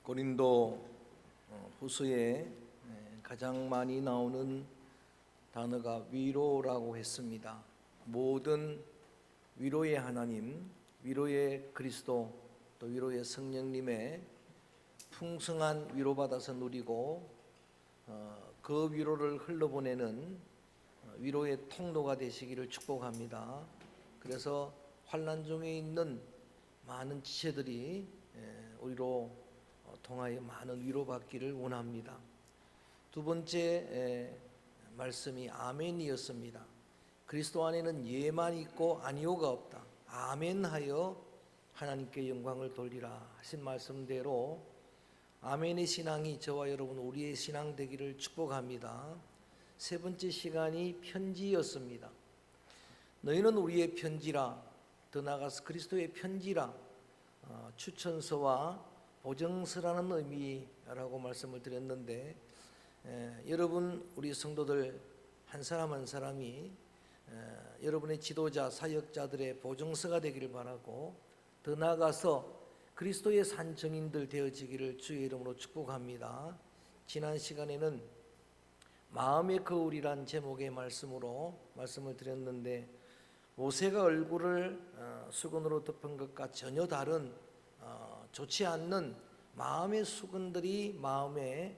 고린도 후서에 가장 많이 나오는 단어가 위로라고 했습니다. 모든 위로의 하나님, 위로의 그리스도, 또 위로의 성령님의 풍성한 위로받아서 누리고 그 위로를 흘러보내는 위로의 통로가 되시기를 축복합니다. 그래서 환난 중에 있는 많은 지체들이 우리로 통하여 많은 위로받기를 원합니다. 두 번째 말씀이 아멘이었습니다. 그리스도 안에는 예만 있고 아니오가 없다. 아멘하여 하나님께 영광을 돌리라 하신 말씀대로 아멘의 신앙이 저와 여러분 우리의 신앙 되기를 축복합니다. 세 번째 시간이 편지였습니다. 너희는 우리의 편지라, 더 나아가서 그리스도의 편지라, 추천서와 보증서라는 의미라고 말씀을 드렸는데 여러분 우리 성도들 한 사람 한 사람이 여러분의 지도자 사역자들의 보증서가 되기를 바라고, 더 나아가서 그리스도의 산 증인들 되어지기를 주의 이름으로 축복합니다. 지난 시간에는 마음의 거울이란 제목의 말씀으로 말씀을 드렸는데, 모세가 얼굴을 수건으로 덮은 것과 전혀 다른 좋지 않는 마음의 수건들이 마음에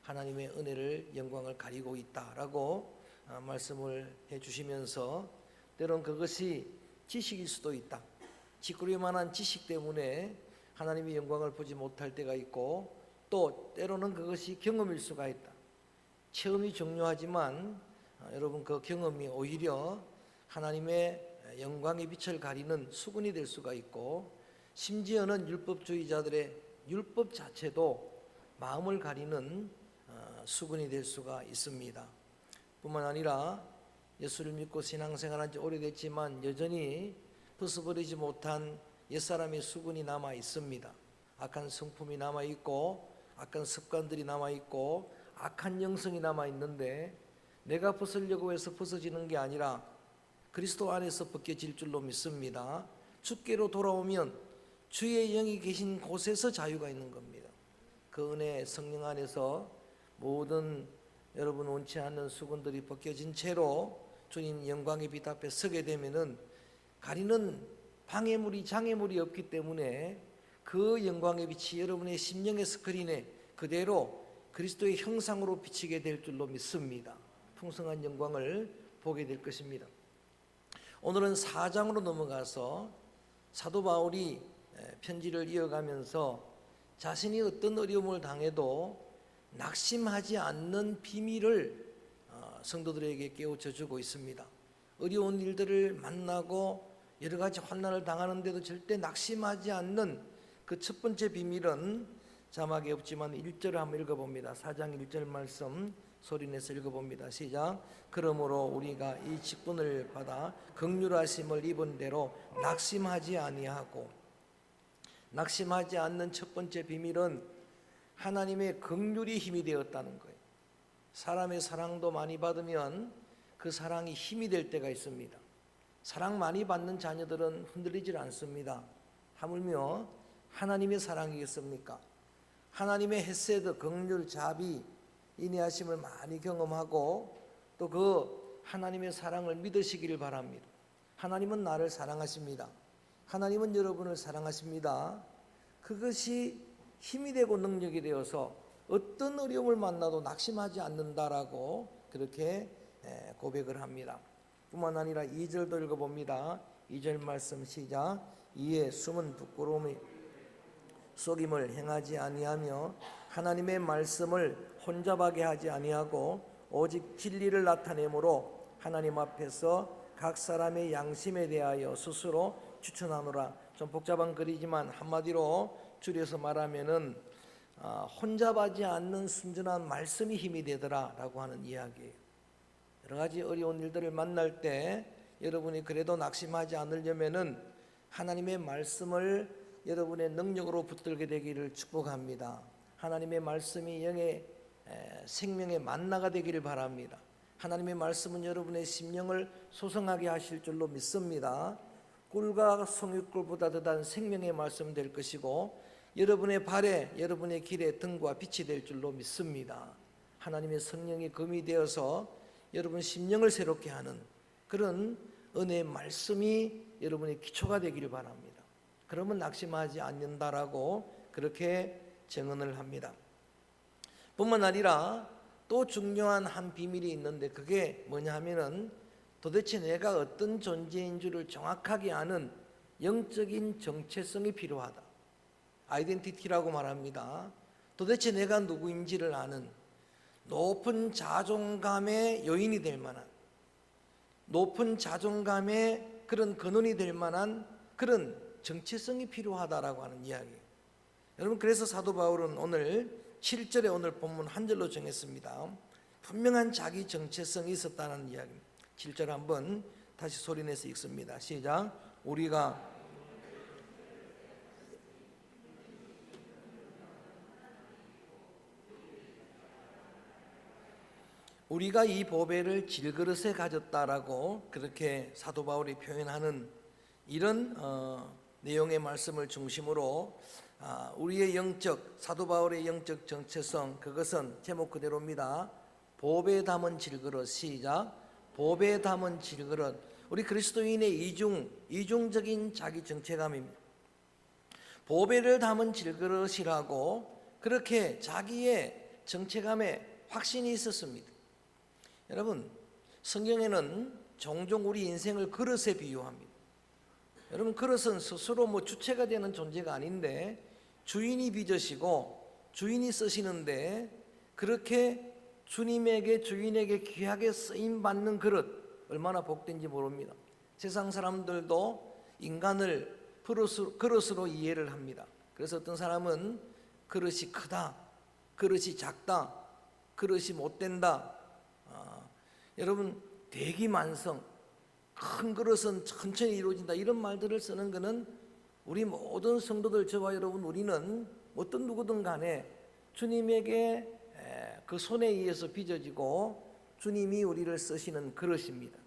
하나님의 은혜를 영광을 가리고 있다라고 말씀을 해주시면서, 때론 그것이 지식일 수도 있다. 짓구리만한 지식 때문에 하나님의 영광을 보지 못할 때가 있고, 또 때로는 그것이 경험일 수가 있다. 체험이 중요하지만 여러분 그 경험이 오히려 하나님의 영광의 빛을 가리는 수건이 될 수가 있고, 심지어는 율법주의자들의 율법 자체도 마음을 가리는 수건이 될 수가 있습니다. 뿐만 아니라 예수를 믿고 신앙생활한 지 오래됐지만 여전히 벗어버리지 못한 옛사람의 수건이 남아 있습니다. 악한 성품이 남아 있고, 악한 습관들이 남아 있고, 악한 영성이 남아 있는데, 내가 벗으려고 해서 벗어지는 게 아니라 그리스도 안에서 벗겨질 줄로 믿습니다. 주께로 돌아오면 주의 영이 계신 곳에서 자유가 있는 겁니다. 그 은혜 성령 안에서 모든 여러분 원치 않는 수건들이 벗겨진 채로 주님 영광의 빛 앞에 서게 되면은 가리는 방해물이 장애물이 없기 때문에 그 영광의 빛이 여러분의 심령의 스크린에 그대로 그리스도의 형상으로 비치게 될 줄로 믿습니다. 풍성한 영광을 보게 될 것입니다. 오늘은 4장으로 넘어가서 사도 바울이 편지를 이어가면서 자신이 어떤 어려움을 당해도 낙심하지 않는 비밀을 성도들에게 깨우쳐 주고 있습니다. 어려운 일들을 만나고 여러 가지 환난을 당하는데도 절대 낙심하지 않는 그 첫 번째 비밀은 자막이 없지만 1절을 한번 읽어봅니다. 4장 1절 말씀 소리내서 읽어봅니다. 시작. 그러므로 우리가 이 직분을 받아 긍휼하심을 입은 대로 낙심하지 아니하고, 낙심하지 않는 첫 번째 비밀은 하나님의 긍휼이 힘이 되었다는 거예요. 사람의 사랑도 많이 받으면 그 사랑이 힘이 될 때가 있습니다. 사랑 많이 받는 자녀들은 흔들리질 않습니다. 하물며 하나님의 사랑이겠습니까? 하나님의 헤세드, 긍휼, 자비, 인내하심을 많이 경험하고 또 그 하나님의 사랑을 믿으시기를 바랍니다. 하나님은 나를 사랑하십니다. 하나님은 여러분을 사랑하십니다. 그것이 힘이 되고 능력이 되어서 어떤 어려움을 만나도 낙심하지 않는다라고 그렇게 고백을 합니다. 뿐만 아니라 2절도 읽어봅니다. 2절 말씀 시작. 이에 숨은 부끄러움이 속임을 행하지 아니하며 하나님의 말씀을 혼잡하게 하지 아니하고 오직 진리를 나타내므로 하나님 앞에서 각 사람의 양심에 대하여 스스로 추천하노라. 좀 복잡한 글이지만 한마디로 줄여서 말하면은 혼잡하지 않는 순전한 말씀이 힘이 되더라라고 하는 이야기예요. 여러 가지 어려운 일들을 만날 때 여러분이 그래도 낙심하지 않으려면은 하나님의 말씀을 여러분의 능력으로 붙들게 되기를 축복합니다. 하나님의 말씀이 영의 생명의 만나가 되기를 바랍니다. 하나님의 말씀은 여러분의 심령을 소성하게 하실 줄로 믿습니다. 꿀과 송유꿀보다 더한 생명의 말씀 될 것이고, 여러분의 발에, 여러분의 길에 등과 빛이 될 줄로 믿습니다. 하나님의 성령이 검이 되어서 여러분 심령을 새롭게 하는 그런 은혜의 말씀이 여러분의 기초가 되기를 바랍니다. 그러면 낙심하지 않는다라고 그렇게 증언을 합니다. 뿐만 아니라 또 중요한 한 비밀이 있는데, 그게 뭐냐 하면은 도대체 내가 어떤 존재인 줄을 정확하게 아는 영적인 정체성이 필요하다. 아이덴티티라고 말합니다. 도대체 내가 누구인지를 아는 높은 자존감의 요인이 될 만한, 높은 자존감의 그런 근원이 될 만한 그런 정체성이 필요하다라고 하는 이야기예요. 여러분, 그래서 사도 바울은 오늘 7절에 오늘 본문 한 절로 정했습니다. 분명한 자기 정체성이 있었다는 이야기입니다. 7절 한번 다시 소리내서 읽습니다. 시작. 우리가 이 보배를 질그릇에 가졌다라고 그렇게 사도 바울이 표현하는 이런 내용의 말씀을 중심으로 우리의 영적, 사도 바울의 영적 정체성, 그것은 제목 그대로입니다. 보배 담은 질그릇. 시작. 보배 담은 질그릇. 우리 그리스도인의 이중적인 자기 정체감입니다. 보배를 담은 질그릇이라고 그렇게 자기의 정체감에 확신이 있었습니다. 여러분, 성경에는 종종 우리 인생을 그릇에 비유합니다. 여러분, 그릇은 스스로 주체가 되는 존재가 아닌데 주인이 빚으시고 주인이 쓰시는데, 그렇게 주인에게 귀하게 쓰임 받는 그릇, 얼마나 복된지 모릅니다. 세상 사람들도 인간을 그릇으로 이해를 합니다. 그래서 어떤 사람은 그릇이 크다, 그릇이 작다, 그릇이 못된다, 여러분 대기만성, 큰 그릇은 천천히 이루어진다, 이런 말들을 쓰는 것은 우리 모든 성도들, 저와 여러분, 우리는 어떤 누구든 간에 주님에게 그 손에 의해서 빚어지고 주님이 우리를 쓰시는 그릇입니다.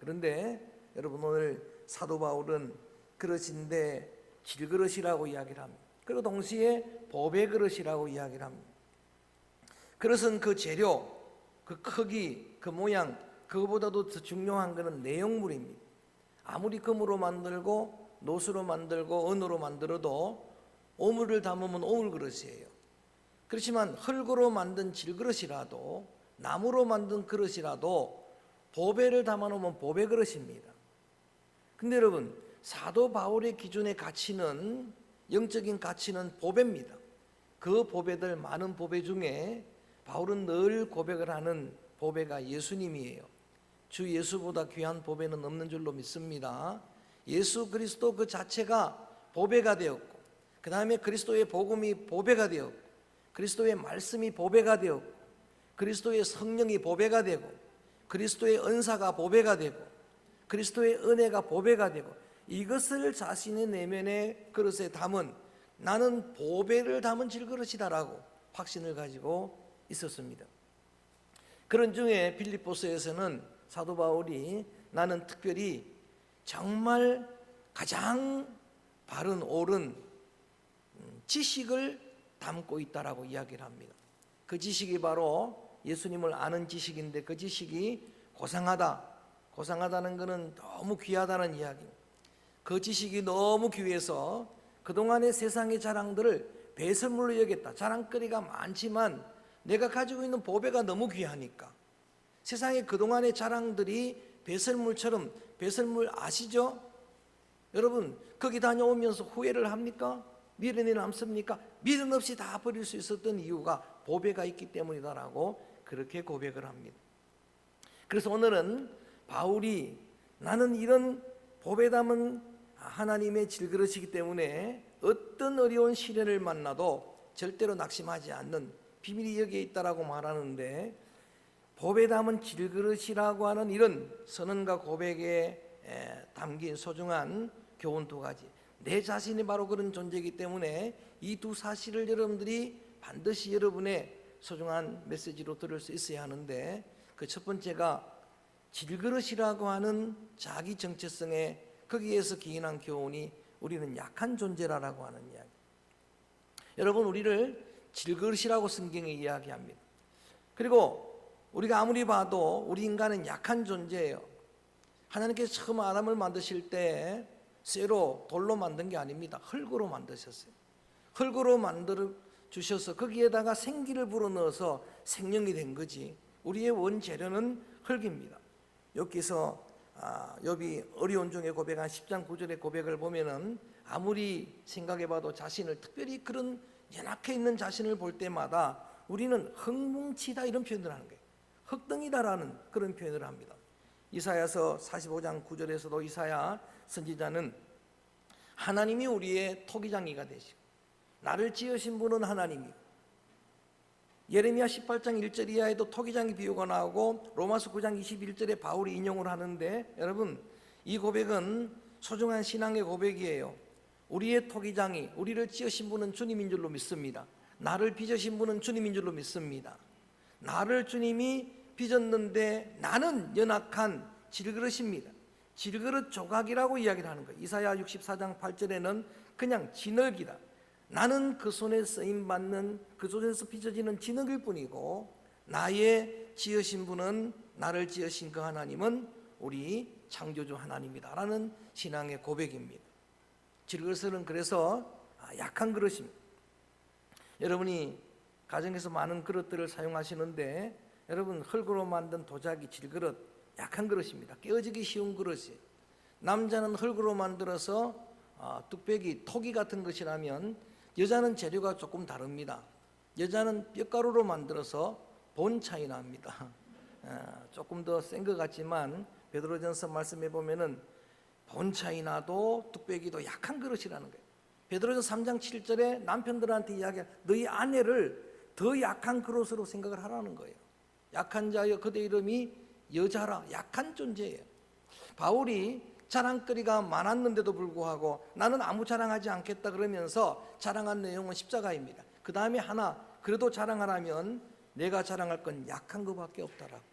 그런데 여러분, 오늘 사도 바울은 그릇인데 질그릇이라고 이야기를 합니다. 그리고 동시에 보배 그릇이라고 이야기를 합니다. 그릇은 그 재료, 그 크기, 그 모양, 그거보다도 더 중요한 것은 내용물입니다. 아무리 금으로 만들고 노수로 만들고 은으로 만들어도 오물을 담으면 오물 그릇이에요. 그렇지만 흙으로 만든 질그릇이라도, 나무로 만든 그릇이라도 보배를 담아놓으면 보배 그릇입니다. 근데 여러분, 사도 바울의 기준의 가치는, 영적인 가치는 보배입니다. 그 보배들, 많은 보배 중에 바울은 늘 고백을 하는 보배가 예수님이에요. 주 예수보다 귀한 보배는 없는 줄로 믿습니다. 예수 그리스도 그 자체가 보배가 되었고, 그 다음에 그리스도의 복음이 보배가 되었고, 그리스도의 말씀이 보배가 되었고, 그리스도의 성령이 보배가 되고, 그리스도의 은사가 보배가 되고, 그리스도의 은혜가 보배가 되고, 이것을 자신의 내면의 그릇에 담은, 나는 보배를 담은 질그릇이다라고 확신을 가지고 있었습니다. 그런 중에 빌립보서에서는 사도 바울이 나는 특별히 정말 가장 바른 옳은 지식을 담고 있다라고 이야기를 합니다. 그 지식이 바로 예수님을 아는 지식인데, 그 지식이 고상하다는 것은 너무 귀하다는 이야기입니다. 그 지식이 너무 귀해서 그동안의 세상의 자랑들을 배설물로 여겼다. 자랑거리가 많지만 내가 가지고 있는 보배가 너무 귀하니까, 세상의 그동안의 자랑들이 배설물처럼, 배설물 아시죠? 여러분, 거기 다녀오면서 후회를 합니까? 미련이 남습니까? 미련 없이 다 버릴 수 있었던 이유가 보배가 있기 때문이다라고 그렇게 고백을 합니다. 그래서 오늘은 바울이 나는 이런 보배 담은 하나님의 질그릇이기 때문에 어떤 어려운 시련을 만나도 절대로 낙심하지 않는 비밀이 여기에 있다라고 말하는데, 보배 담은 질그릇이라고 하는 이런 선언과 고백에 담긴 소중한 교훈 두 가지, 내 자신이 바로 그런 존재이기 때문에 이 두 사실을 여러분들이 반드시 여러분의 소중한 메시지로 들을 수 있어야 하는데, 그 첫 번째가 질그릇이라고 하는 자기 정체성에, 거기에서 기인한 교훈이 우리는 약한 존재라고 하는 이야기. 여러분, 우리를 질그릇이라고 성경에 이야기합니다. 그리고 우리가 아무리 봐도 우리 인간은 약한 존재예요. 하나님께서 처음 아담을 만드실 때 쇠로 돌로 만든 게 아닙니다. 흙으로 만드셨어요. 흙으로 만들어 주셔서 거기에다가 생기를 불어넣어서 생명이 된 거지. 우리의 원재료는 흙입니다. 여기서 욥이 어려운 중에 고백한 10장 9절의 고백을 보면은 아무리 생각해봐도 자신을, 특별히 그런 연약해 있는 자신을 볼 때마다 우리는 흙뭉치다 이런 표현을 하는 거예요. 흙덩이다라는 그런 표현을 합니다. 이사야서 45장 9절에서도 이사야 선지자는 하나님이 우리의 토기장이가 되시고 나를 지으신 분은 하나님이고, 예레미야 18장 1절 이하에도 토기장이 비유가 나오고 로마서 9장 21절에 바울이 인용을 하는데, 여러분, 이 고백은 소중한 신앙의 고백이에요. 우리의 토기장이, 우리를 지으신 분은 주님인 줄로 믿습니다. 나를 빚으신 분은 주님인 줄로 믿습니다. 나를 주님이 빚었는데 나는 연약한 질그릇입니다. 질그릇 조각이라고 이야기를 하는 거예요. 이사야 64장 8절에는 그냥 진흙이다. 나는 그 손에 쓰임받는, 그 손에서 빚어지는 진흙일 뿐이고, 나의 지으신 분은, 나를 지으신 그 하나님은 우리 창조주 하나님이다 라는 신앙의 고백입니다. 질그릇은 그래서 약한 그릇입니다. 여러분이 가정에서 많은 그릇들을 사용하시는데, 여러분, 흙으로 만든 도자기, 질그릇, 약한 그릇입니다. 깨어지기 쉬운 그릇이에요. 남자는 흙으로 만들어서 뚝배기, 토기 같은 것이라면 여자는 재료가 조금 다릅니다. 여자는 뼈가루로 만들어서 본 차이 납니다. 조금 더 센 것 같지만 베드로전서 말씀해 보면은 본 차이 나도 뚝배기도 약한 그릇이라는 거예요. 베드로전서 3장 7절에 남편들한테 이야기해, 너희 아내를 더 약한 그릇으로 생각을 하라는 거예요. 약한 자여 그대 이름이 여자라, 약한 존재예요. 바울이 자랑거리가 많았는데도 불구하고 나는 아무 자랑하지 않겠다 그러면서 자랑한 내용은 십자가입니다. 그 다음에 하나, 그래도 자랑하라면 내가 자랑할 건 약한 것밖에 없다라고.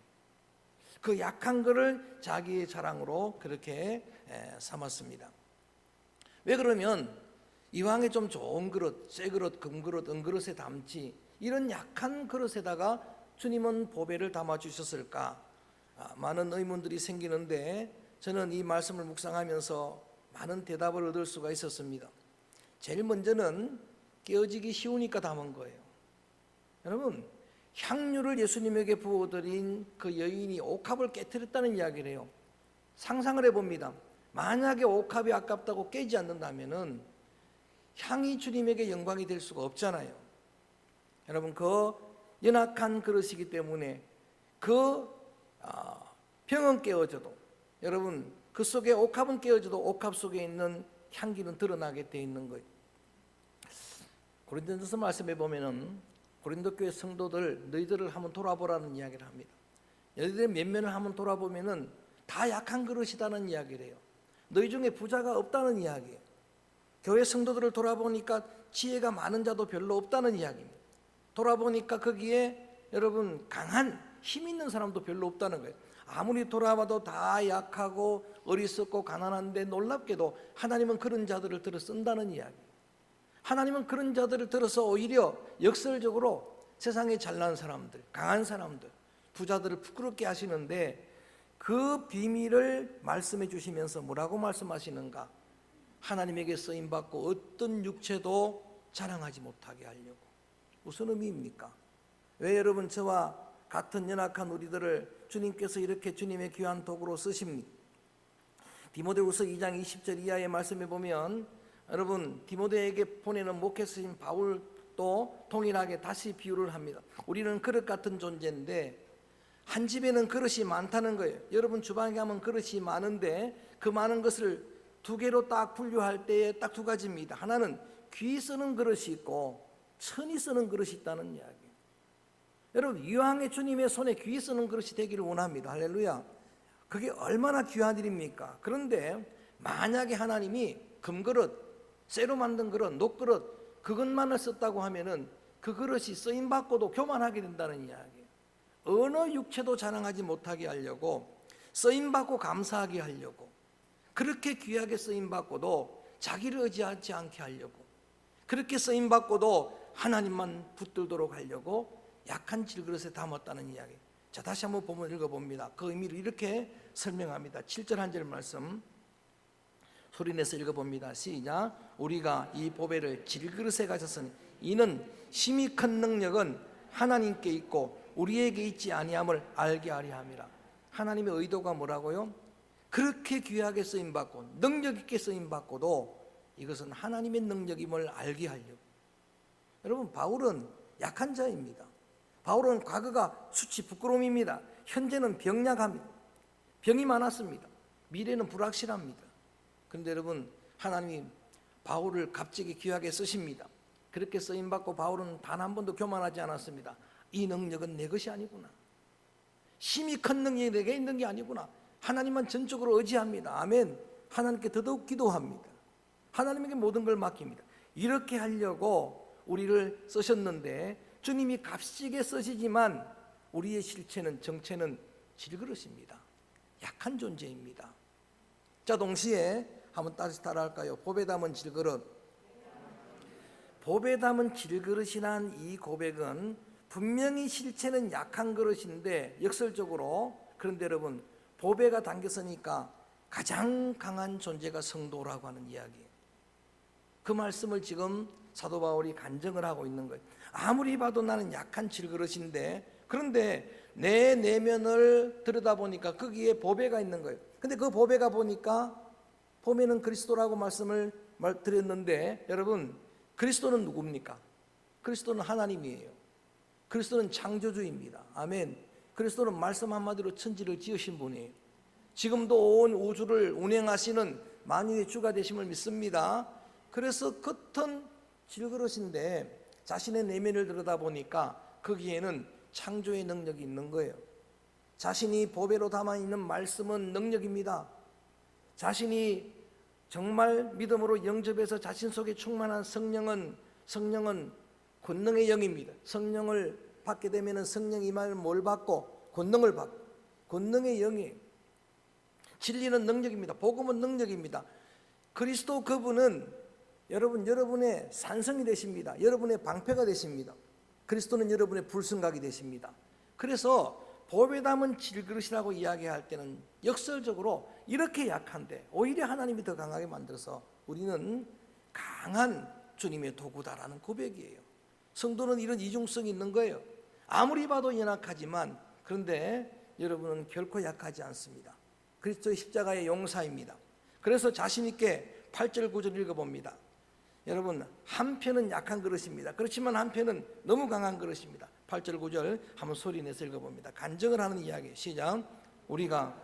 그 약한 거를 자기의 자랑으로 그렇게 삼았습니다. 왜 그러면 이왕에 좀 좋은 그릇, 쇠 그릇, 금 그릇, 은 그릇에 담지, 이런 약한 그릇에다가 주님은 보배를 담아 주셨을까? 많은 의문들이 생기는데, 저는 이 말씀을 묵상하면서 많은 대답을 얻을 수가 있었습니다. 제일 먼저는 깨어지기 쉬우니까 담은 거예요. 여러분, 향유를 예수님에게 부어드린 그 여인이 옥합을 깨뜨렸다는 이야기를 해요. 상상을 해봅니다. 만약에 옥합이 아깝다고 깨지 않는다면은 향이 주님에게 영광이 될 수가 없잖아요. 여러분, 그 연약한 그릇이기 때문에 그 병은 깨어져도, 여러분, 그 속에 옥합은 깨어져도 옥합 속에 있는 향기는 드러나게 되어 있는 거예요. 고린도전서 말씀해 보면은 고린도 교회 성도들, 너희들을 한번 돌아보라는 이야기를 합니다. 너희들의 면면을 한번 돌아보면은 다 약한 그릇이다는 이야기를 해요. 너희 중에 부자가 없다는 이야기예요. 교회 성도들을 돌아보니까 지혜가 많은 자도 별로 없다는 이야기입니다. 돌아보니까 거기에 여러분 강한 힘 있는 사람도 별로 없다는 거예요. 아무리 돌아봐도 다 약하고 어리석고 가난한데, 놀랍게도 하나님은 그런 자들을 들어 쓴다는 이야기. 하나님은 그런 자들을 들어서 오히려 역설적으로 세상에 잘난 사람들, 강한 사람들, 부자들을 부끄럽게 하시는데, 그 비밀을 말씀해 주시면서 뭐라고 말씀하시는가? 하나님에게 쓰임받고 어떤 육체도 자랑하지 못하게 하려고. 무슨 의미입니까? 왜 여러분 저와 같은 연약한 우리들을 주님께서 이렇게 주님의 귀한 도구로 쓰십니까? 디모데후서 2장 20절 이하의 말씀에 보면, 여러분, 디모데에게 보내는 목회스님 바울도 동일하게 다시 비유를 합니다. 우리는 그릇 같은 존재인데 한 집에는 그릇이 많다는 거예요. 여러분, 주방에 가면 그릇이 많은데 그 많은 것을 두 개로 딱 분류할 때에 딱 두 가지입니다. 하나는 귀 쓰는 그릇이 있고 천이 쓰는 그릇이 있다는 이야기. 여러분, 이왕에 주님의 손에 귀 쓰는 그릇이 되기를 원합니다. 할렐루야. 그게 얼마나 귀한 일입니까? 그런데 만약에 하나님이 금그릇, 쇠로 만든 그릇, 녹그릇, 그것만을 썼다고 하면은 그 그릇이 쓰임받고도 교만하게 된다는 이야기. 어느 육체도 자랑하지 못하게 하려고, 쓰임받고 감사하게 하려고, 그렇게 귀하게 쓰임받고도 자기를 의지하지 않게 하려고, 그렇게 쓰임 받고도 하나님만 붙들도록 하려고 약한 질그릇에 담았다는 이야기. 자, 다시 한번 본문 읽어봅니다. 그 의미를 이렇게 설명합니다. 7절 한 절 말씀 소리내서 읽어봅니다. 시작. 우리가 이 보배를 질그릇에 가졌으니 이는 심히 큰 능력은 하나님께 있고 우리에게 있지 아니함을 알게 하려 함이라. 하나님의 의도가 뭐라고요? 그렇게 귀하게 쓰임받고 능력 있게 쓰임받고도 이것은 하나님의 능력임을 알게 하려고. 여러분, 바울은 약한 자입니다. 바울은 과거가 수치 부끄러움입니다. 현재는 병약합니다. 병이 많았습니다. 미래는 불확실합니다. 그런데 여러분, 하나님이 바울을 갑자기 귀하게 쓰십니다. 그렇게 쓰임받고 바울은 단 한 번도 교만하지 않았습니다. 이 능력은 내 것이 아니구나. 심히 큰 능력이 내게 있는 게 아니구나. 하나님만 전적으로 의지합니다. 아멘. 하나님께 더더욱 기도합니다. 하나님에게 모든 걸 맡깁니다. 이렇게 하려고 우리를 쓰셨는데 주님이 값지게 쓰시지만 우리의 실체는 정체는 질그릇입니다. 약한 존재입니다. 자, 동시에 한번 다시 따라할까요? 보배 담은 질그릇. 보배 담은 질그릇이란 이 고백은 분명히 실체는 약한 그릇인데 역설적으로, 그런데 여러분, 보배가 담겼으니까 가장 강한 존재가 성도라고 하는 이야기예요. 그 말씀을 지금 사도 바울이 간증을 하고 있는 거예요. 아무리 봐도 나는 약한 질그릇인데, 그런데 내 내면을 들여다보니까 거기에 보배가 있는 거예요. 근데 그 보배가 보니까 보배는 그리스도라고 말씀을 드렸는데, 여러분, 그리스도는 누굽니까? 그리스도는 하나님이에요. 그리스도는 창조주입니다. 아멘. 그리스도는 말씀 한마디로 천지를 지으신 분이에요. 지금도 온 우주를 운행하시는 만유의 주가 되심을 믿습니다. 그래서 겉은 질그릇인데 자신의 내면을 들여다보니까 거기에는 창조의 능력이 있는 거예요. 자신이 보배로 담아있는 말씀은 능력입니다. 자신이 정말 믿음으로 영접해서 자신 속에 충만한 성령은 권능의 영입니다. 성령을 받게 되면 성령 임하면 뭘 받고? 권능을 받고. 권능의 영이에요. 진리는 능력입니다. 복음은 능력입니다. 그리스도 그분은 여러분의 산성이 되십니다. 여러분의 방패가 되십니다. 그리스도는 여러분의 불순각이 되십니다. 그래서 보배 담은 질그릇이라고 이야기할 때는 역설적으로 이렇게 약한데 오히려 하나님이 더 강하게 만들어서 우리는 강한 주님의 도구다라는 고백이에요. 성도는 이런 이중성이 있는 거예요. 아무리 봐도 연약하지만 그런데 여러분은 결코 약하지 않습니다. 그리스도의 십자가의 용사입니다. 그래서 자신 있게 8절 9절 읽어봅니다. 여러분, 한편은 약한 그릇입니다. 그렇지만 한편은 너무 강한 그릇입니다. 8절 9절 한번 소리 내서 읽어봅니다. 간증을 하는 이야기. 시작. 우리가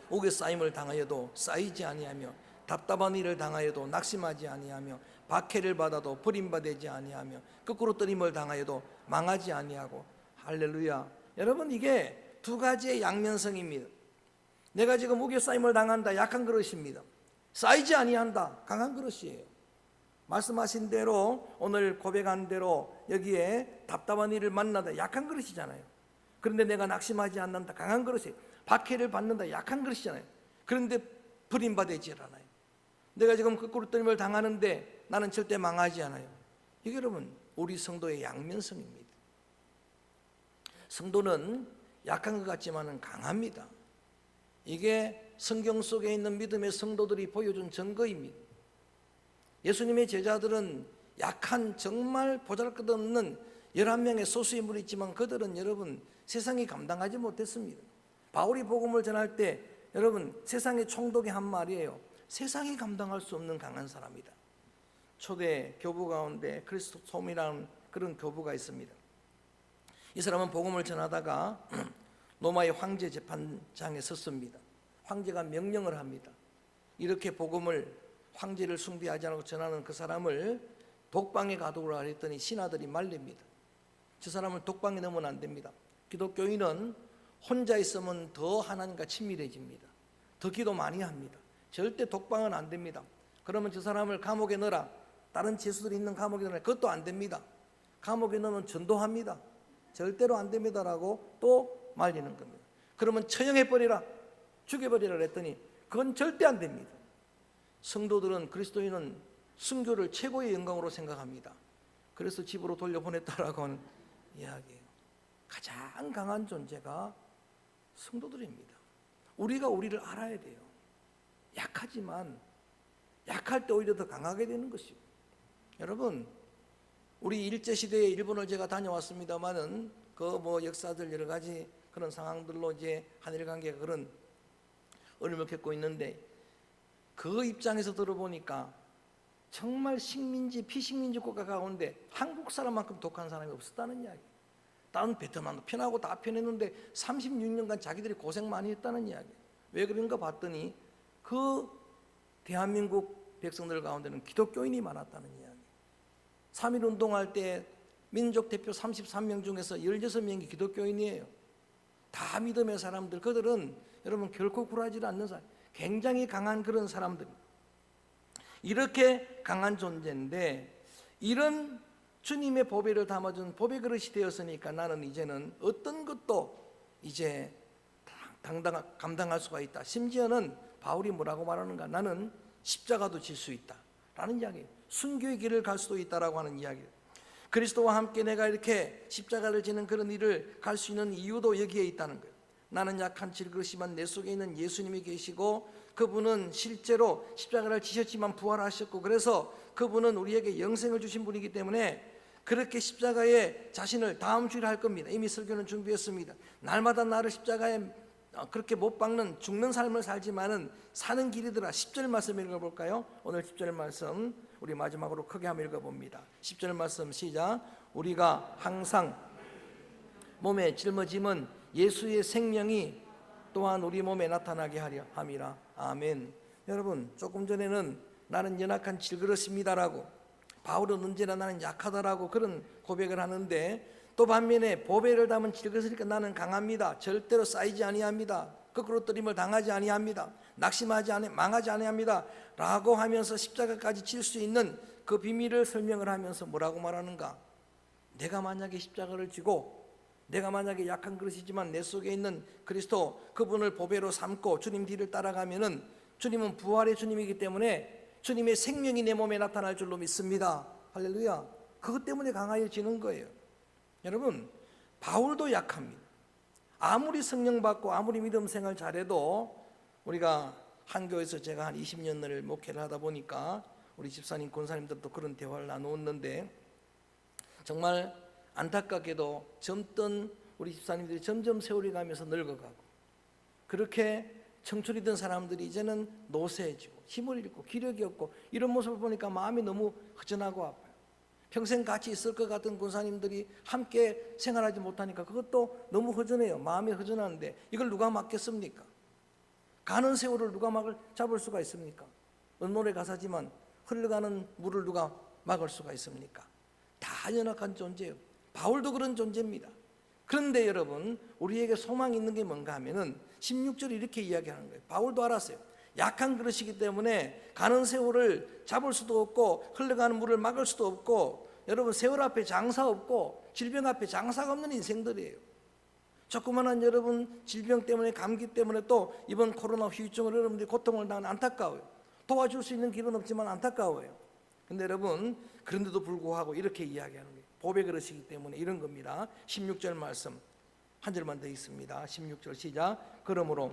옥에 쌓임을 당하여도 쌓이지 아니하며 답답한 일을 당하여도 낙심하지 아니하며 박해를 받아도 버림받지 아니하며 거꾸로 뜨림을 당하여도 망하지 아니하고. 할렐루야. 여러분, 이게 두 가지의 양면성입니다. 내가 지금 옥에 쌓임을 당한다. 약한 그릇입니다. 쌓이지 아니한다. 강한 그릇이에요. 말씀하신 대로 오늘 고백한 대로 여기에 답답한 일을 만나다. 약한 그릇이잖아요. 그런데 내가 낙심하지 않는다. 강한 그릇이에요. 박해를 받는다. 약한 그릇이잖아요. 그런데 버림받지 않아요. 내가 지금 거꾸로 뜨림을 당하는데 나는 절대 망하지 않아요. 이게 여러분 우리 성도의 양면성입니다. 성도는 약한 것 같지만은 강합니다. 이게 성경 속에 있는 믿음의 성도들이 보여준 증거입니다. 예수님의 제자들은 약한 정말 보잘것없는 11명의 소수인물이 있지만 그들은 여러분 세상이 감당하지 못했습니다. 바울이 복음을 전할 때 여러분 세상의 총독이 한 말이에요. 세상이 감당할 수 없는 강한 사람이다. 초대 교부 가운데 크리스토솜이라는 그런 교부가 있습니다. 이 사람은 복음을 전하다가 로마의 황제 재판장에 섰습니다. 황제가 명령을 합니다. 이렇게 복음을 황제를 숭배하지 않고 전하는 그 사람을 독방에 가두라 했더니 신하들이 말립니다. 저 사람을 독방에 넣으면 안 됩니다. 기독교인은 혼자 있으면 더 하나님과 친밀해집니다. 더 기도 많이 합니다. 절대 독방은 안 됩니다. 그러면 저 사람을 감옥에 넣어라. 다른 죄수들이 있는 감옥에 넣어라. 그것도 안 됩니다. 감옥에 넣으면 전도합니다. 절대로 안 됩니다라고 또 말리는 겁니다. 그러면 처형해버리라. 죽여버리라 했더니 그건 절대 안 됩니다. 성도들은 그리스도인은 순교를 최고의 영광으로 생각합니다. 그래서 집으로 돌려보냈다라고 하는 이야기예요. 가장 강한 존재가 성도들입니다. 우리가 우리를 알아야 돼요. 약하지만 약할 때 오히려 더 강하게 되는 것이요. 여러분, 우리 일제시대에 일본을 제가 다녀왔습니다만은 그 역사들 여러 가지 그런 상황들로 이제 한일 관계가 그런 어려움을 겪고 있는데, 그 입장에서 들어보니까 정말 식민지 피식민지 국가 가운데 한국 사람만큼 독한 사람이 없었다는 이야기. 다른 베트남도 편하고 다 편했는데 36년간 자기들이 고생 많이 했다는 이야기. 왜 그런가 봤더니 그 대한민국 백성들 가운데는 기독교인이 많았다는 이야기. 3.1 운동할 때 민족 대표 33명 중에서 16명이 기독교인이에요. 다 믿음의 사람들. 그들은 여러분 결코 굴하지 않는 사람, 굉장히 강한 그런 사람들, 이렇게 강한 존재인데, 이런 주님의 보배를 담아준 보배 그릇이 되었으니까 나는 이제는 어떤 것도 이제 감당할 수가 있다. 심지어는 바울이 뭐라고 말하는가? 나는 십자가도 질 수 있다 라는 이야기예요. 순교의 길을 갈 수도 있다라고 하는 이야기예요. 그리스도와 함께 내가 이렇게 십자가를 지는 그런 일을 갈 수 있는 이유도 여기에 있다는 거예요. 나는 약한 질그릇이지만 내 속에 있는 예수님이 계시고, 그분은 실제로 십자가를 지셨지만 부활하셨고, 그래서 그분은 우리에게 영생을 주신 분이기 때문에 그렇게 십자가에 자신을 다음 주일에 할 겁니다. 이미 설교는 준비했습니다. 날마다 나를 십자가에 그렇게 못 박는 죽는 삶을 살지만은 사는 길이더라. 10절 말씀 읽어볼까요? 오늘 10절 말씀 우리 마지막으로 크게 한번 읽어봅니다. 10절 말씀 시작. 우리가 항상 몸에 짊어짐은 예수의 생명이 또한 우리 몸에 나타나게 하려 함이라. 아멘. 여러분, 조금 전에는 나는 연약한 질그릇입니다라고, 바울은 언제나 나는 약하다라고 그런 고백을 하는데, 또 반면에 보배를 담은 질그릇이니까 나는 강합니다. 절대로 쌓이지 아니합니다. 거꾸로 뜨림을 당하지 아니합니다. 낙심하지 아니 망하지 아니합니다 라고 하면서 십자가까지 질 수 있는 그 비밀을 설명을 하면서 뭐라고 말하는가? 내가 만약에 십자가를 지고, 내가 만약에 약한 그릇이지만 내 속에 있는 그리스도, 그분을 보배로 삼고 주님 뒤를 따라가면은, 주님은 부활의 주님이기 때문에 주님의 생명이 내 몸에 나타날 줄로 믿습니다. 할렐루야. 그것 때문에 강하여지는 거예요. 여러분, 바울도 약합니다. 아무리 성령 받고 아무리 믿음 생활 잘해도, 우리가 한 교회에서 제가 한 20년을 목회를 하다 보니까 우리 집사님, 권사님들도 그런 대화를 나누었는데, 정말 안타깝게도 젊던 우리 집사님들이 점점 세월이 가면서 늙어가고, 그렇게 청춘이던 사람들이 이제는 노쇠해지고 힘을 잃고 기력이 없고, 이런 모습을 보니까 마음이 너무 허전하고 아파요. 평생 같이 있을 것 같은 권사님들이 함께 생활하지 못하니까 그것도 너무 허전해요. 마음이 허전한데 이걸 누가 막겠습니까? 가는 세월을 누가 잡을 수가 있습니까? 노래 가사지만 흘러가는 물을 누가 막을 수가 있습니까? 다 연약한 존재예요. 바울도 그런 존재입니다. 그런데 여러분, 우리에게 소망이 있는 게 뭔가 하면은 16절에 이렇게 이야기하는 거예요. 바울도 알았어요. 약한 그릇이기 때문에 가는 세월을 잡을 수도 없고 흘러가는 물을 막을 수도 없고, 여러분 세월 앞에 장사 없고 질병 앞에 장사가 없는 인생들이에요. 조그마한 여러분 질병 때문에, 감기 때문에, 또 이번 코로나 후유증으로 여러분들이 고통을 당하는, 안타까워요. 도와줄 수 있는 길은 없지만 안타까워요. 근데 여러분, 그런데도 불구하고 이렇게 이야기하는 거예요. 보배 그릇이기 때문에 이런 겁니다. 16절 말씀 한 절만 더 있습니다. 16절 시작. 그러므로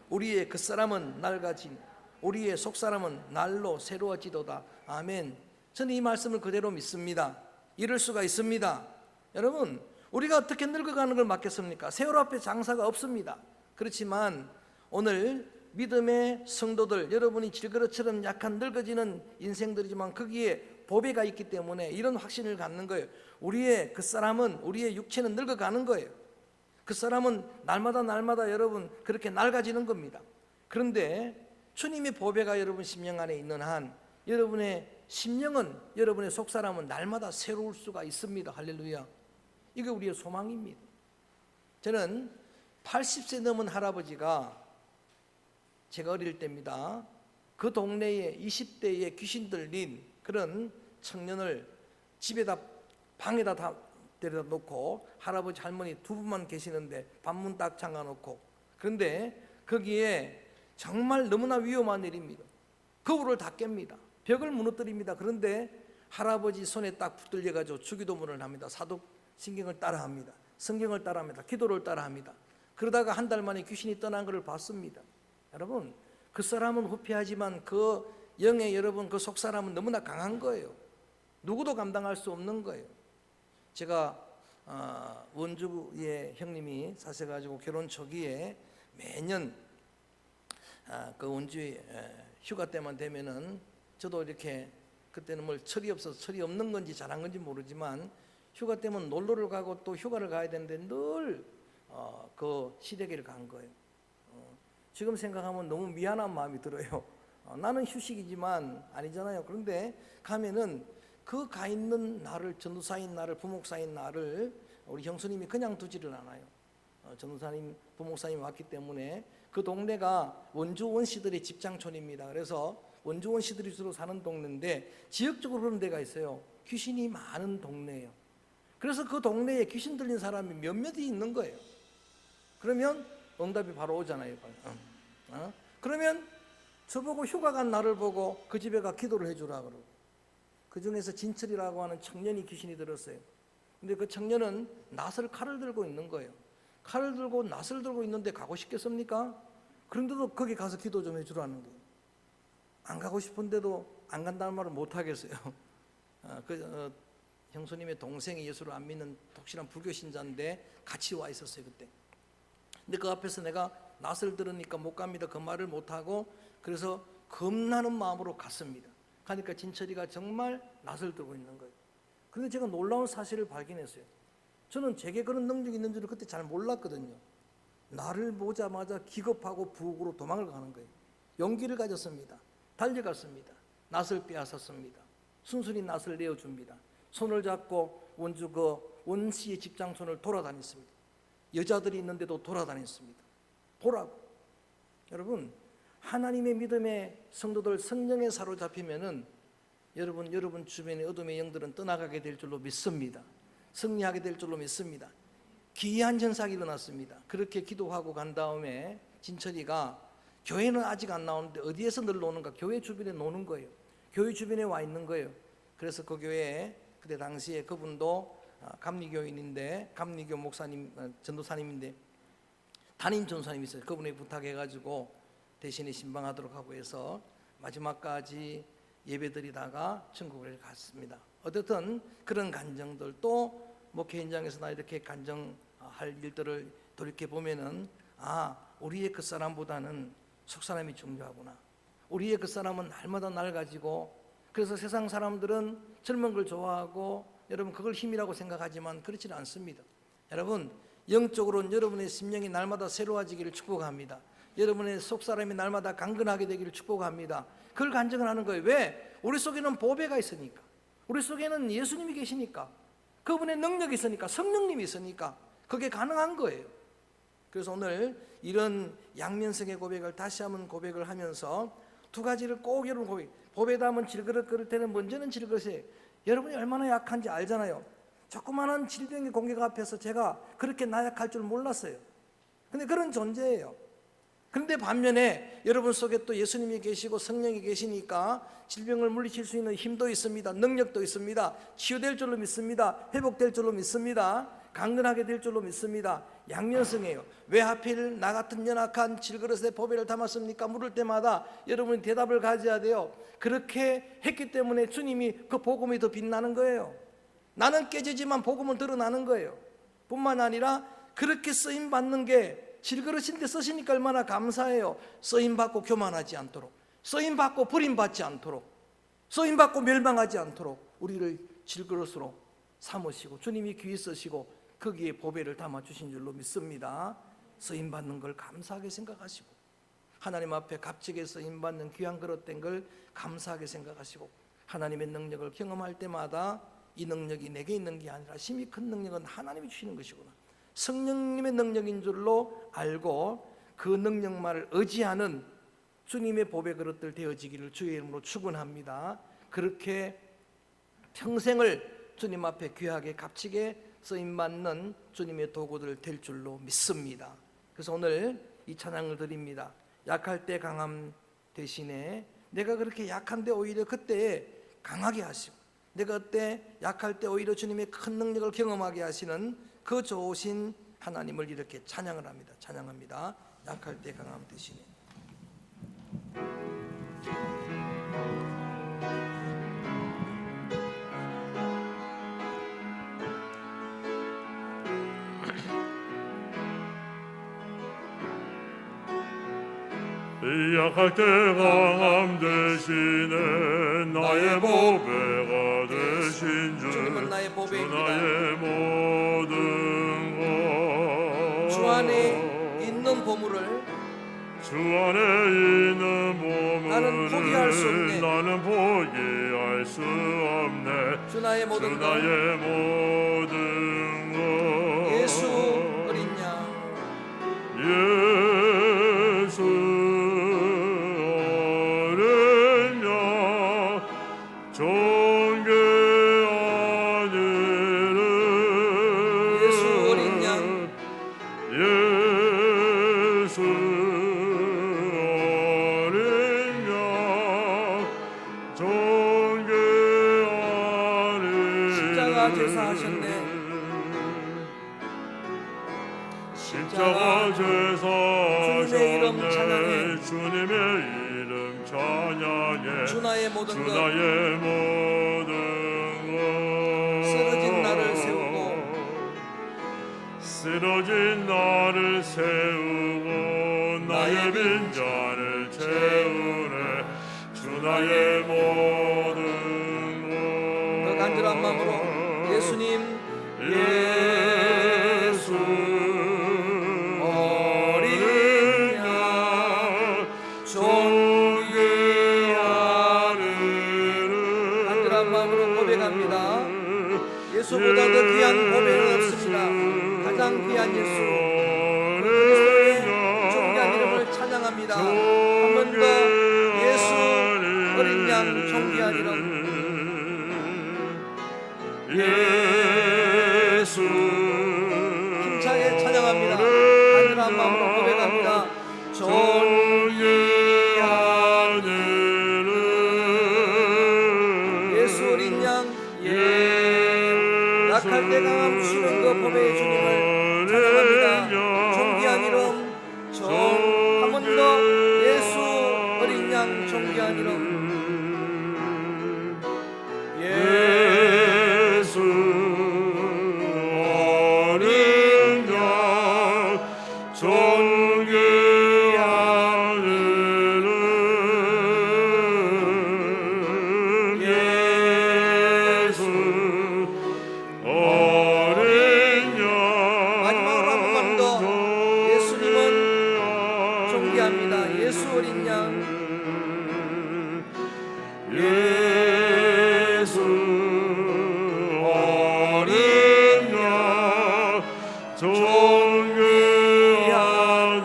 우리의 겉사람은 낡아진 우리의 속사람은 날로 새로워지도다. 아멘. 저는 이 말씀을 그대로 믿습니다. 이럴 수가 있습니다. 여러분, 우리가 어떻게 늙어가는 걸 막겠습니까? 세월 앞에 장사가 없습니다. 그렇지만 오늘 믿음의 성도들, 여러분이 질그릇처럼 약한 늙어지는 인생들이지만 거기에 보배가 있기 때문에 이런 확신을 갖는 거예요. 우리의 겉사람은, 우리의 육체는 늙어가는 거예요. 그 사람은 날마다 여러분 그렇게 낡아지는 겁니다. 그런데 주님의 보배가 여러분 심령 안에 있는 한, 여러분의 심령은, 여러분의 속사람은 날마다 새로울 수가 있습니다. 할렐루야. 이게 우리의 소망입니다. 저는 80세 넘은 할아버지가, 제가 어릴 때입니다, 그 동네에 20대에 귀신 들린 그런 청년을 집에다, 방에다 다 데려다 놓고, 할아버지 할머니 두 분만 계시는데 방문 딱 잠가 놓고, 그런데 거기에 정말 너무나 위험한 일입니다. 거울을 다 깹니다. 벽을 무너뜨립니다. 그런데 할아버지 손에 딱 붙들려가지고 주기도문을 합니다. 사도신경을 따라합니다. 성경을 따라합니다. 기도를 따라합니다. 그러다가 한 달 만에 귀신이 떠난 것을 봤습니다. 여러분, 그 사람은 후피하지만 그 영의 여러분 그 속사람은 너무나 강한 거예요. 누구도 감당할 수 없는 거예요. 제가 원주의 형님이 사셔가지고 결혼 초기에 매년 그 원주에 휴가 때만 되면은 저도 이렇게 그때는 뭘 철이 없어서 철이 없는 건지 잘한 건지 모르지만 휴가 때면 놀러를 가고 또 휴가를 가야 되는데 늘 그 시댁에를 간 거예요. 지금 생각하면 너무 미안한 마음이 들어요. 나는 휴식이지만 아니잖아요. 그런데 가면은 그 가 있는 날을, 전도사인 날을, 부목사인 날을 우리 형수님이 그냥 두지를 않아요. 전도사님, 부목사님이 왔기 때문에 그 동네가 원주 원씨들의 집장촌입니다. 그래서 원주 원씨들이 주로 사는 동네인데 지역적으로 그런 데가 있어요. 귀신이 많은 동네예요. 그래서 그 동네에 귀신 들린 사람이 몇몇이 있는 거예요. 그러면 응답이 바로 오잖아요. 그러면 저보고 휴가 간 날을 보고 그 집에 가 기도를 해주라 그러고, 그 중에서 진철이라고 하는 청년이 귀신이 들었어요. 근데 그 청년은 낫을 칼을 들고 있는 거예요. 칼을 들고 낫을 들고 있는데 가고 싶겠습니까? 그런데도 거기 가서 기도 좀 해주라는 거예요. 안 가고 싶은데도 안 간다는 말을 못 하겠어요. 형수님의 동생이 예수를 안 믿는 독실한 불교 신자인데 같이 와 있었어요 그때. 근데 그 앞에서 내가 낫을 들으니까 못 갑니다. 그 말을 못 하고 그래서 겁나는 마음으로 갔습니다. 가니까 진철이가 정말 낫을 들고 있는 거예요. 그런데 제가 놀라운 사실을 발견했어요. 저는 제게 그런 능력이 있는 줄을 그때 잘 몰랐거든요. 나를 보자마자 기겁하고 부엌으로 도망을 가는 거예요. 용기를 가졌습니다. 달려갔습니다. 낫을 빼앗았습니다. 순순히 낫을 내어줍니다. 손을 잡고 원주 그 원씨의 집장촌을 돌아다녔습니다. 여자들이 있는데도 돌아다녔습니다. 보라고. 여러분, 하나님의 믿음의 성도들 성령에 사로잡히면은 여러분 주변의 어둠의 영들은 떠나가게 될 줄로 믿습니다. 승리하게 될 줄로 믿습니다. 기이한 현상이 일어났습니다. 그렇게 기도하고 간 다음에 진철이가 교회는 아직 안 나오는데 어디에서 늘 노는가? 교회 주변에 노는 거예요. 교회 주변에 와 있는 거예요. 그래서 그 교회에 그때 당시에 그분도 감리교인인데 감리교 목사님, 전도사님인데 담임 전도사님이 있어요. 그분에 부탁해가지고 대신에 신방하도록 하고 해서 마지막까지 예배드리다가 천국을 갔습니다. 어쨌든 그런 간정들, 또 목회 현장에서 나 이렇게 간정할 일들을 돌이켜 보면은 우리의 그 사람보다는 속 사람이 중요하구나. 우리의 그 사람은 날마다 날 가지고, 그래서 세상 사람들은 젊은 걸 좋아하고 여러분 그걸 힘이라고 생각하지만 그렇지는 않습니다. 여러분, 영적으로는 여러분의 심령이 날마다 새로워지기를 축복합니다. 여러분의 속사람이 날마다 강건하게 되기를 축복합니다. 그걸 간증을 하는 거예요. 왜? 우리 속에는 보배가 있으니까, 우리 속에는 예수님이 계시니까, 그분의 능력이 있으니까, 성령님이 있으니까 그게 가능한 거예요. 그래서 오늘 이런 양면성의 고백을 다시 한번 고백을 하면서 두 가지를 꼭 여러분 고백. 보배담은 질그릇 그럴 때는 먼저는 질그릇이에요. 여러분이 얼마나 약한지 알잖아요. 조그마한 질병의 공격 앞에서 제가 그렇게 나약할 줄 몰랐어요. 근데 그런 존재예요. 그런데 반면에 여러분 속에 또 예수님이 계시고 성령이 계시니까 질병을 물리칠 수 있는 힘도 있습니다. 능력도 있습니다. 치유될 줄로 믿습니다. 회복될 줄로 믿습니다. 강건하게 될 줄로 믿습니다. 양면성이에요. 왜 하필 나 같은 연약한 질그릇에 보배를 담았습니까? 물을 때마다 여러분이 대답을 가져야 돼요. 그렇게 했기 때문에 주님이 그 복음이 더 빛나는 거예요. 나는 깨지지만 복음은 드러나는 거예요. 뿐만 아니라 그렇게 쓰임받는 게 질그릇인데 쓰시니까 얼마나 감사해요. 쓰임받고 교만하지 않도록, 쓰임받고 버림받지 않도록, 쓰임받고 멸망하지 않도록 우리를 질그릇으로 삼으시고 주님이 귀히 쓰시고 거기에 보배를 담아주신 줄로 믿습니다. 쓰임받는 걸 감사하게 생각하시고, 하나님 앞에 값지게 쓰임받는 귀한 그릇 된 걸 감사하게 생각하시고, 하나님의 능력을 경험할 때마다 이 능력이 내게 있는 게 아니라 심히 큰 능력은 하나님이 주시는 것이구나, 성령님의 능력인 줄로 알고 그 능력만을 의지하는 주님의 보배 그릇들 되어지기를 주의 이름으로 축원합니다. 그렇게 평생을 주님 앞에 귀하게 값지게 쓰임받는 주님의 도구들 될 줄로 믿습니다. 그래서 오늘 이 찬양을 드립니다. 약할 때 강함 대신에 내가 그렇게 약한데 오히려 그때 강하게 하시고, 내가 그때 약할 때 오히려 주님의 큰 능력을 경험하게 하시는 그 좋으신 하나님을 이렇게 찬양을 합니다. 찬양합니다. 약할 때 강함 되시니. 약할 때 강함 되시네 나의 보배가 되신 주 주님은 나의 주 보배입니다. 나의 모든 것 주 안에 있는 보물을 주 안에 있는 보물을 나는 포기할 수 없네. 나는 포기할 수 없네 주 나의 주 모든 것 나의 모든 것 예수 어린 양 예수 어린 양 존귀하니를 예수 어린 양 예수 어린 양 존귀하니를 십자가 제사하셨네. 십자가 제사 주님의 이름 찬양해. 주님의 이름 찬양해 주 나의 모든 주 것 나의 모든 것 쓰러진 나를 세우고 쓰러진 나를 세우고 나의 빈잔을 채우네 주 나의 모든 것 그 간절한 마음으로 예수님 예수 어린 양 존귀하리를 간절한 마음으로 고백합니다. 예수보다 더 귀한 보배는 없습니다. 가장 귀한 예수 그리스도의 존귀한 이름을 찬양합니다. 한 번 더 예수 어린 양 존귀한 이름 예수 힘차게 찬양합니다. 간절한 마음으로 고백합니다. 존귀한 이름 예수 어린 양 약할 때 강함 주시는 그 보배의 주님을 찬양합니다. 존귀한 이름 한 번 더 예수 어린 양 존귀한 이름 예수 어린 양 존귀한 이름 예수 어린 양 마지막으로 한 번만 더 예수님은 존귀합니다. 예수 어린 양 예수 어린 양 존귀한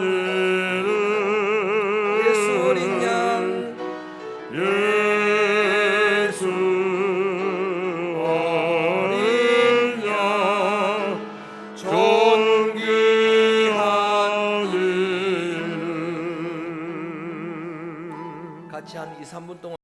이름 예수 어린 양 예수 어린 양 존귀한 이름 같이 한 2, 3분 동안